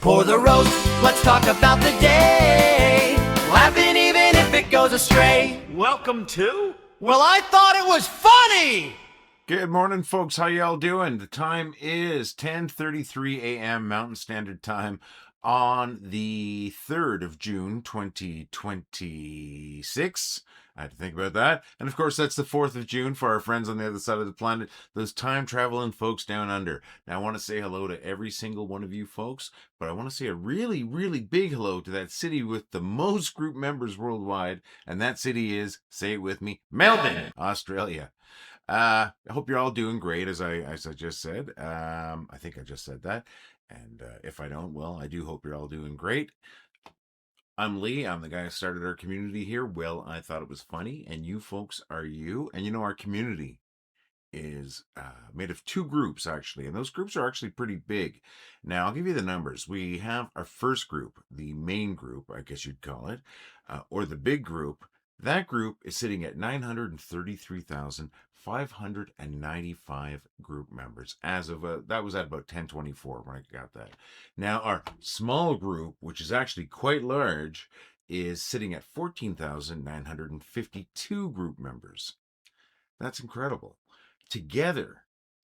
Pour the roast, let's talk about the day. Laughing even if it goes astray. Welcome to... Well, I thought it was funny! Good morning, folks. How y'all doing? The time is 10:33 a.m. Mountain Standard Time on the 3rd of June, 2026. I had to think about that. And of course, that's the 4th of June for our friends on the other side of the planet, those time traveling folks down under. Now, I want to say hello to every single one of you folks, but I want to say a really, really big hello to that city with the most group members worldwide. And that city is, say it with me, Melbourne, Australia. I hope you're all doing great, as I just said. I think I just said that. And if I don't, well, I do hope you're all doing great. I'm Lee. I'm the guy who started our community here. Well, I thought it was funny, and you folks are you. And you know, our community is made of two groups, actually, and those groups are actually pretty big. Now, I'll give you the numbers. We have our first group, the main group, I guess you'd call it, or the big group. That group is sitting at 933,595 group members as of that was at about 10:24 when I got that. Now, our small group, which is actually quite large, is sitting at 14,952 group members. That's incredible. Together,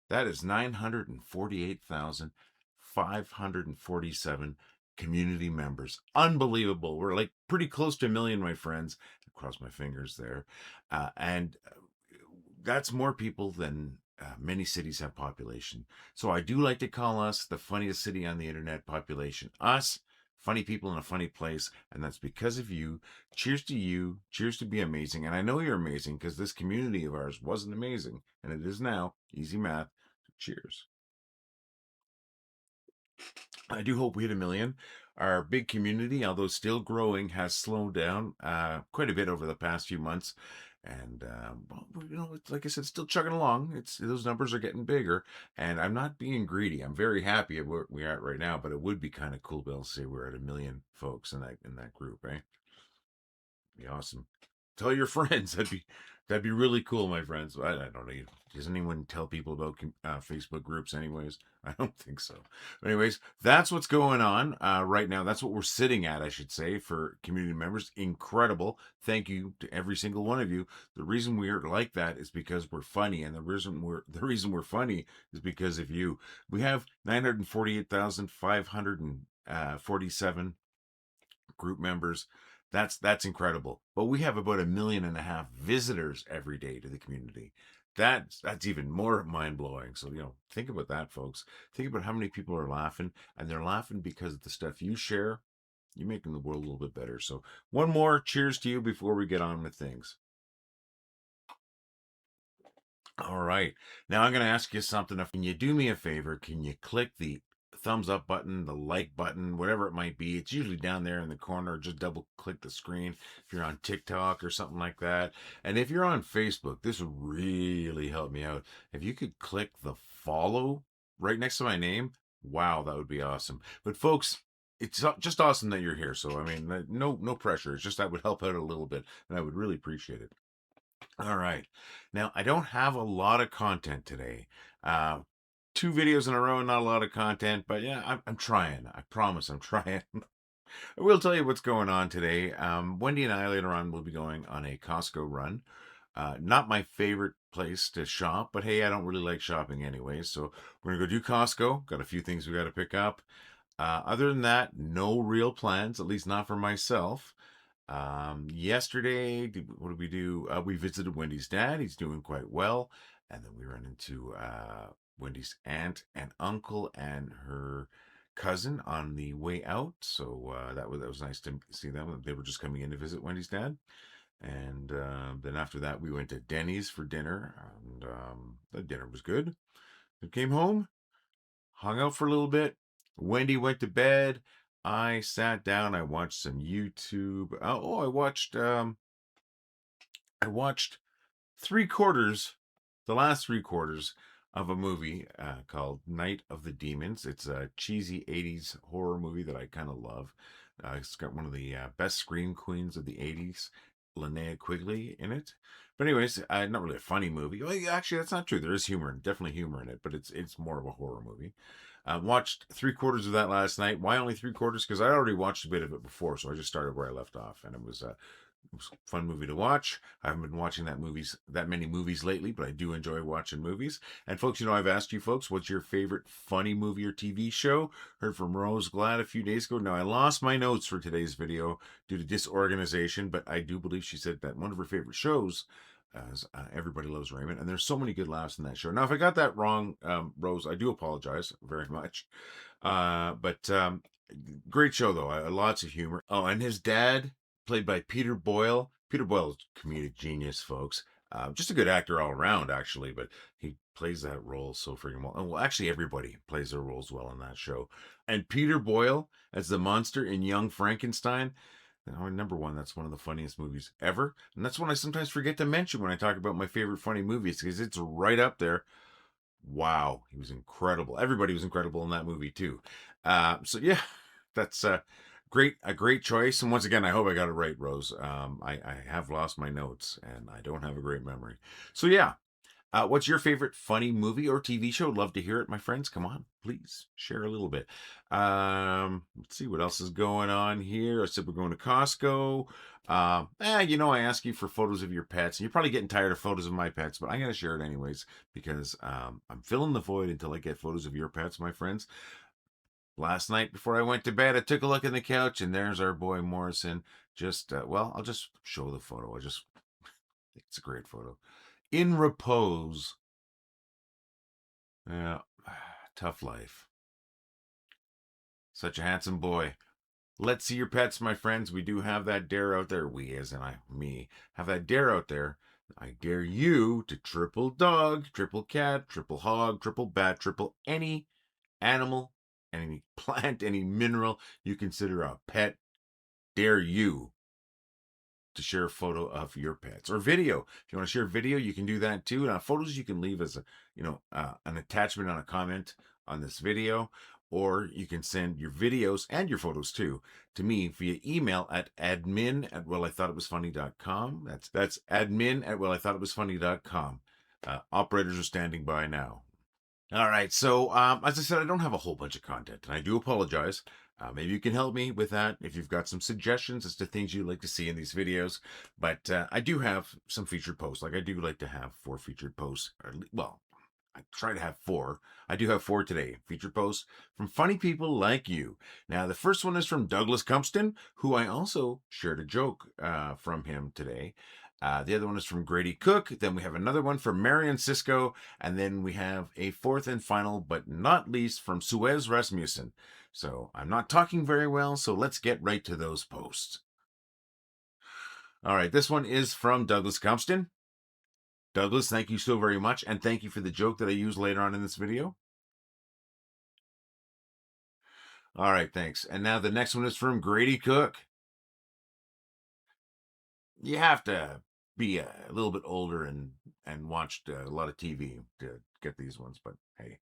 that is 948,547 community members. Unbelievable. We're like pretty close to a million, my friends. I cross my fingers there. And that's more people than many cities have population. So I do like to call us the funniest city on the internet population. Us, funny people in a funny place, and that's because of you. Cheers to you. Cheers to be amazing. And I know you're amazing because this community of ours wasn't amazing, and it is now. Easy math. Cheers. I do hope we hit a million. Our big community, although still growing, has slowed down quite a bit over the past few months. And well, you know, it's, like I said, still chugging along. Those numbers are getting bigger, and I'm not being greedy. I'm very happy at where we are at right now, but it would be kind of cool to be able to say we're at a million folks in that group, eh? Be awesome. Tell your friends. That'd be really cool, my friends. I don't know. Does anyone tell people about Facebook groups anyways? I don't think so. But anyways, that's what's going on right now. That's what we're sitting at, I should say, for community members. Incredible. Thank you to every single one of you. The reason we're like that is because we're funny, and the reason we're funny is because of you. We have 948,547 group members. That's incredible. But we have about 1.5 million visitors every day to the community. That's even more mind-blowing. So, you know, think about that, folks. Think about how many people are laughing, and they're laughing because of the stuff you share. You're making the world a little bit better. So one more cheers to you before we get on with things. All right. Now I'm going to ask you something. Can you do me a favor? Can you click the thumbs up button, the like button, whatever it might be? It's usually down there in the corner. Just double click the screen if you're on TikTok or something like that. And if you're on Facebook, this would really help me out. If you could click the follow right next to my name, wow, that would be awesome. But folks, it's just awesome that you're here. So, I mean, no pressure. It's just that would help out a little bit, and I would really appreciate it. All right. Now, I don't have a lot of content today. 2 videos in a row, not a lot of content, but yeah, I'm trying. I promise I'm trying. I will tell you what's going on today. Wendy and I later on will be going on a Costco run. Not my favorite place to shop, but hey, I don't really like shopping anyway. So we're going to go do Costco. Got a few things we got to pick up. Other than that, no real plans, at least not for myself. Yesterday, what did we do? We visited Wendy's dad. He's doing quite well. And then we ran into Wendy's aunt and uncle and her cousin on the way out. So that was nice to see them. They were just coming in to visit Wendy's dad. And then after that, we went to Denny's for dinner. And the dinner was good. We came home, hung out for a little bit. Wendy went to bed. I sat down. I watched some YouTube. I watched the last 3/4 of a movie called Night of the Demons. It's a cheesy 80s horror movie that I kind of love. It's got one of the best scream queens of the 80s, Linnea Quigley, in it. But anyways, not really a funny movie. Well, actually, that's not true. There is humor, definitely humor in it, but it's more of a horror movie. Watched 3/4 of that last night. Why only 3/4? Because I already watched a bit of it before, so I just started where I left off, and it was a fun movie to watch. I haven't been watching that many movies lately, but I do enjoy watching movies. And folks, I've asked you folks, what's your favorite funny movie or TV show? Heard from Rose Glad a few days ago. Now, I lost my notes for today's video due to disorganization, but I do believe she said that one of her favorite shows as Everybody Loves Raymond, and there's so many good laughs in that show. Now, if I got that wrong, Rose, I do apologize very much. But great show though, lots of humor. Oh, and his dad, played by Peter Boyle. Peter Boyle is a comedic genius, folks. Just a good actor all around, actually, but he plays that role so freaking well. And well, actually, everybody plays their roles well in that show. And Peter Boyle as the monster in Young Frankenstein. Number one, that's one of the funniest movies ever. And that's one I sometimes forget to mention when I talk about my favorite funny movies, because it's right up there. Wow, he was incredible. Everybody was incredible in that movie too. So yeah, that's a great choice. And once again, I hope I got it right, Rose. I have lost my notes and I don't have a great memory. So yeah, what's your favorite funny movie or TV show? Love to hear it, my friends. Come on, please share a little bit. Let's see what else is going on here. I said we're going to Costco. I ask you for photos of your pets, and you're probably getting tired of photos of my pets, but I'm going to share it anyways because I'm filling the void until I get photos of your pets, my friends. Last night before I went to bed, I took a look at the couch, and there's our boy Morrison. I'll just show the photo. It's a great photo. In repose. Yeah, tough life. Such a handsome boy. Let's see your pets, my friends. We do have that dare out there. We, as in me, have that dare out there. I dare you to triple dog, triple cat, triple hog, triple bat, triple any animal, any plant, any mineral you consider a pet. Dare you to share a photo of your pets or video. If you want to share video, you can do that too. Now, photos you can leave as an attachment on a comment on this video, or you can send your videos and your photos too to me via email at admin@wellithoughitwasfunny.com. That's admin@wellithoughitwasfunny.com. Operators are standing by now. All right, so as I said, I don't have a whole bunch of content, and I do apologize. Maybe you can help me with that if you've got some suggestions as to things you'd like to see in these videos. But I do have some featured posts. Like I do like to have 4 featured posts. Well, I try to have 4. I do have 4 today. Featured posts from funny people like you. Now, the first one is from Douglas Cumpston, who I also shared a joke from him today. The other one is from Grady Cook. Then we have another one from Marion Cisco. And then we have a 4th and final, but not least, from Suez Rasmussen. So I'm not talking very well, so let's get right to those posts. All right, this one is from Douglas Cumpston. Douglas, thank you so very much, and thank you for the joke that I used later on in this video. All right, thanks. And now the next one is from Grady Cook. You have to be a little bit older and watched a lot of TV to get these ones, but hey.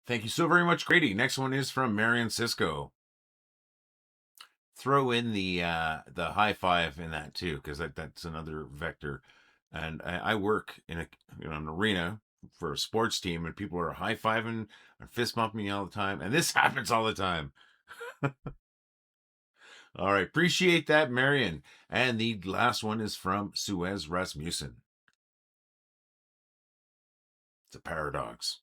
Thank you so very much, Grady. Next one is from Marion Cisco. Throw in the high five in that too, because that's another vector. And I work in an arena for a sports team, and people are high fiving and fist bumping me all the time, and this happens all the time. All right, appreciate that, Marion. And the last one is from Suez Rasmussen. It's a paradox.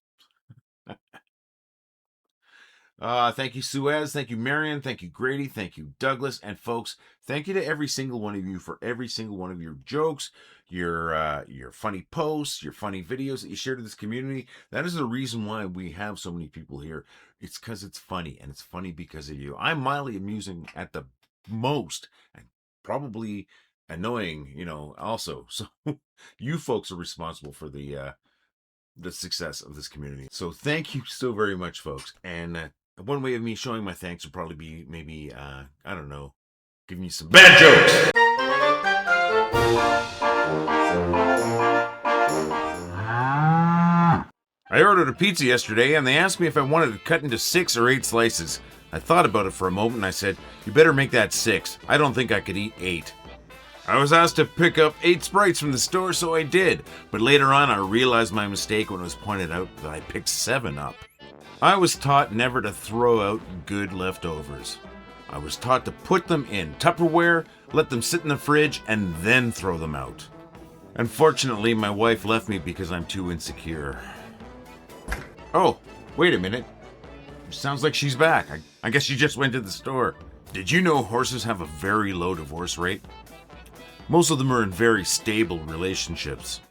Thank you, Suez. Thank you, Marion. Thank you, Grady. Thank you, Douglas. And folks, thank you to every single one of you for every single one of your jokes, your funny posts, your funny videos that you share to this community. That is the reason why we have so many people here. It's because it's funny, and it's funny because of you. I'm mildly amusing at the most, and probably annoying, also. So you folks are responsible for the success of this community. So thank you so very much, folks. And one way of me showing my thanks would probably be maybe, I don't know, giving you some bad jokes. I ordered a pizza yesterday, and they asked me if I wanted it cut into 6 or 8 slices. I thought about it for a moment, and I said, "You better make that 6. I don't think I could eat 8. I was asked to pick up 8 Sprites from the store, so I did. But later on, I realized my mistake when it was pointed out that I picked 7 up. I was taught never to throw out good leftovers. I was taught to put them in Tupperware, let them sit in the fridge, and then throw them out. Unfortunately, my wife left me because I'm too insecure. Oh, wait a minute. Sounds like she's back. I guess she just went to the store. Did you know horses have a very low divorce rate? Most of them are in very stable relationships.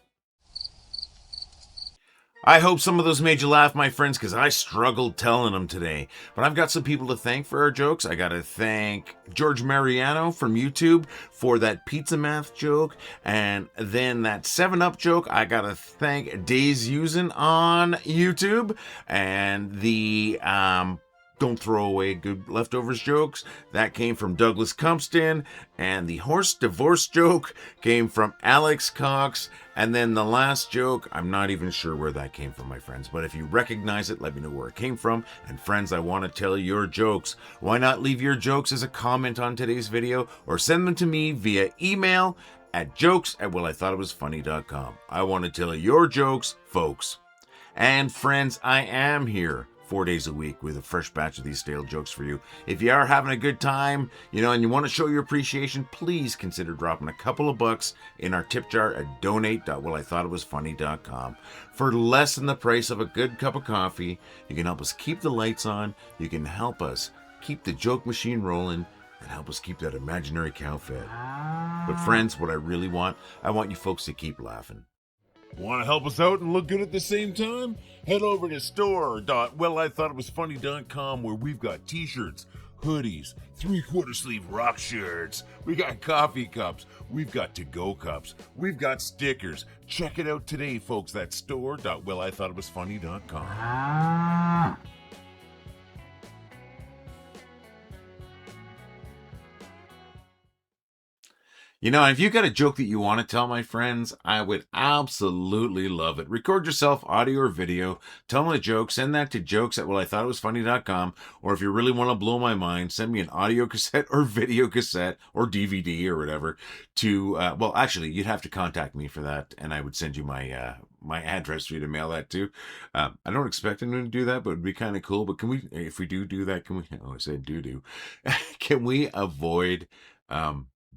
I hope some of those made you laugh, my friends, because I struggled telling them today. But I've got some people to thank for our jokes. I got to thank George Mariano from YouTube for that pizza math joke. And then that 7-Up joke, I got to thank Days Using on YouTube. And the don't throw away good leftovers jokes, that came from Douglas Cumpston. And the horse divorce joke came from Alex Cox. And then the last joke, I'm not even sure where that came from, my friends. But if you recognize it, let me know where it came from. And friends, I want to tell your jokes. Why not leave your jokes as a comment on today's video or send them to me via email at jokes@wellithoughitwasfunny.com. I want to tell your jokes, folks. And friends, I am here 4 days a week with a fresh batch of these stale jokes for you. If you are having a good time, and you want to show your appreciation, please consider dropping a couple of bucks in our tip jar at donate.wellithoughitwasfunny.com. For less than the price of a good cup of coffee, you can help us keep the lights on, you can help us keep the joke machine rolling, and help us keep that imaginary cow fed. But friends, what I really want, I want you folks to keep laughing. Want to help us out and look good at the same time? Head over to store.wellithoughitwasfunny.com where we've got t-shirts, hoodies, 3/4 sleeve rock shirts, we got coffee cups, we've got to-go cups, we've got stickers. Check it out today, folks. That's store.wellithoughitwasfunny.com. If you got a joke that you want to tell, my friends, I would absolutely love it. Record yourself, audio or video, tell me a joke, send that to jokes@wellithoughitwasfunny.com, or if you really want to blow my mind, send me an audio cassette or video cassette or DVD or whatever to, actually, you'd have to contact me for that, and I would send you my address for you to mail that to. I don't expect anyone to do that, but it would be kind of cool. But can we, if we do that, can we, I said do, can we avoid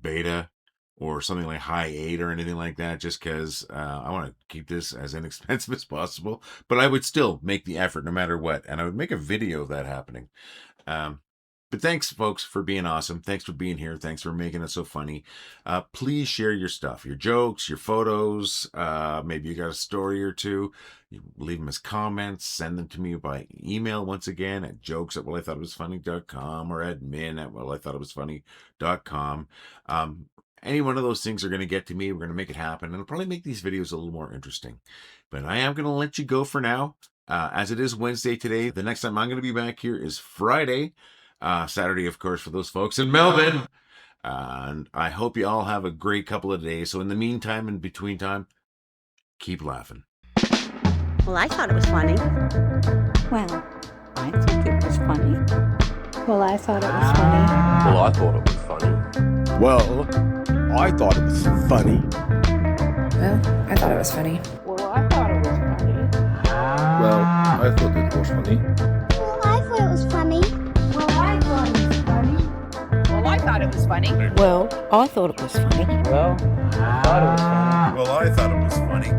beta or something like high 8 or anything like that, just because I want to keep this as inexpensive as possible. But I would still make the effort no matter what, and I would make a video of that happening. But thanks, folks, for being awesome. Thanks for being here. Thanks for making it so funny. Please share your stuff, your jokes, your photos. Maybe you got a story or two. You leave them as comments. Send them to me by email once again at jokes@wellithoughitwasfunny.com or admin@wellithoughitwasfunny.com. Any one of those things are going to get to me. We're going to make it happen. And it'll probably make these videos a little more interesting. But I am going to let you go for now. As it is Wednesday today, the next time I'm going to be back here is Friday. Saturday, of course, for those folks in Melbourne. And I hope you all have a great couple of days. So in the meantime, in between time, keep laughing. Well, I thought it was funny. Well, I think it was funny. Well, I thought it was funny. Well, I thought it was funny. Well, I thought it was funny. Well, I thought it was funny. Well, I thought it was funny. Well, I thought it was funny. Well, I thought it was funny. Well, I thought it was funny. Well, I thought it was funny. Well, I thought it was funny. Well, I thought it was funny. Well, I thought it was funny.